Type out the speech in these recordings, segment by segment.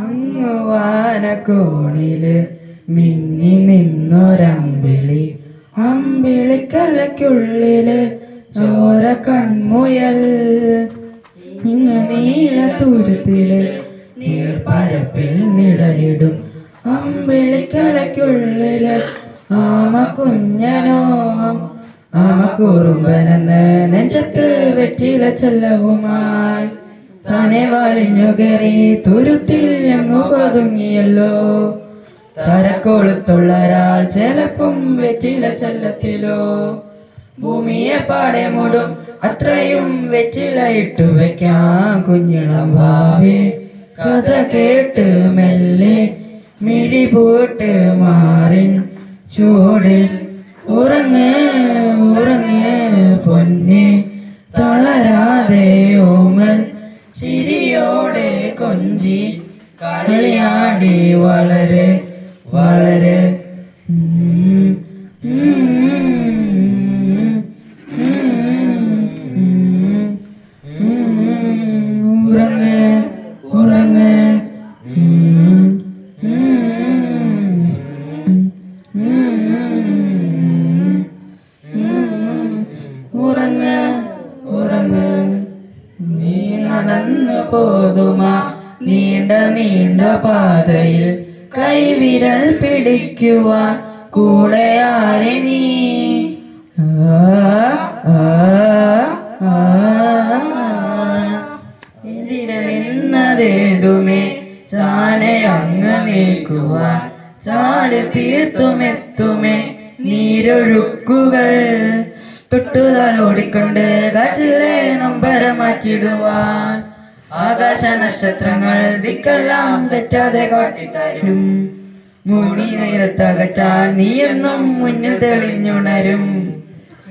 അങ്ങു വാനക്കോണില് മിന്നി നിന്നൊരമ്പിളി, അമ്പിളിക്കലയ്ക്കുള്ളില് ചോര കൺമുയൽ. നീല തുരുത്തില് നീർപ്പരപ്പിൽ നിഴലിടും അമ്പിളിക്കലയ്ക്കുള്ളില് ആമ കുഞ്ഞനോ, ആമ കുറുമ്പനെന്ന് നെഞ്ചത്ത് വെറ്റില ചെല്ലവുമായി താനെ വലിഞ്ഞു കയറി തുരുത്തിൽ അങ്ങു പതുങ്ങിയല്ലോ. തരക്കൊളുത്തുള്ളൊരാൾ ചിലപ്പം വെറ്റില ചെല്ലത്തിലോ. ഭൂമിയെ പാടെ മൂടും അത്രയും വെറ്റില ഇട്ടു വയ്ക്കാം കുഞ്ഞിളം ഭാവി. കഥ കേട്ട് മെല്ലെ മിഴി പൂട്ട് മാറിൻ ചൂടിൽ ഉറങ്ങ് ഉറങ്ങ് പൊന്നെ, തളരാതെ ഓമൽ ചിരിയോടെ കൊഞ്ചി കളിയാടി വളരെ വളരെ. ഉറങ്ങ് ഉറങ്ങ് ഉറങ്ങ് ഉറങ്ങ്. നീ നടന്നു പോതുമാ നീണ്ട നീണ്ട പാതയിൽ കൈവിരൽ പിടിക്കുവാൻ കൂടെ ആരെ നീ. ഇതിനെ നിന്നതേതുമേ ചാനെ അങ്ങ് നീക്കുവാൻ ചാല് തീർത്തുമെത്തുമേ നീരൊഴുക്കുകൾ. തൊട്ടുതാലോടിക്കൊണ്ട് കാറ്റിലെ നമ്പരം മാറ്റിടുവാൻ ആകാശ നക്ഷത്രങ്ങൾ ദിക്കെല്ലാം തെറ്റാതെ കാട്ടിത്തരും. മുനി നേരത്തകറ്റാൻ നീയെന്നും മുന്നിൽ തെളിഞ്ഞുണരും.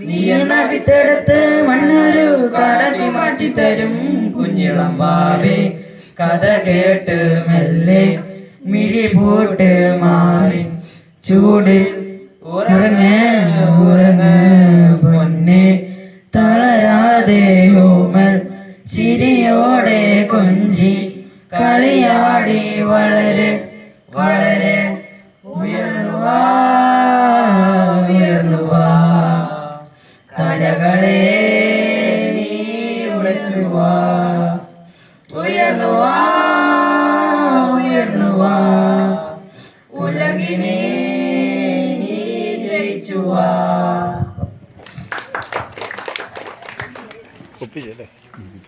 നീ നടിത്തെടുത്ത് മണ്ണൊരു കാടാക്കി മാറ്റിത്തരും കുഞ്ഞിളം വാവേ. കഥ കേട്ട് മെല്ലെ മിഴി പൂട്ട് മാറി ചൂടിൽ ഉറങ്ങ് ഉറങ്ങ് പൊന്നെ, തളരാതെ ഓമൽ ചിരിയോടെ കൊഞ്ചി കളിയാടി വളരെ വളരെ. ഉയർന്നുവാ ഉയർന്നുവാ കരകളെ നീ ഉളച്ചുവാ. ഉയർന്നുവാ ഉയർന്നുവാ ഉലകിനെ നീ ജയിച്ചുവാ. ഒപ്പിച്ചല്ലേ?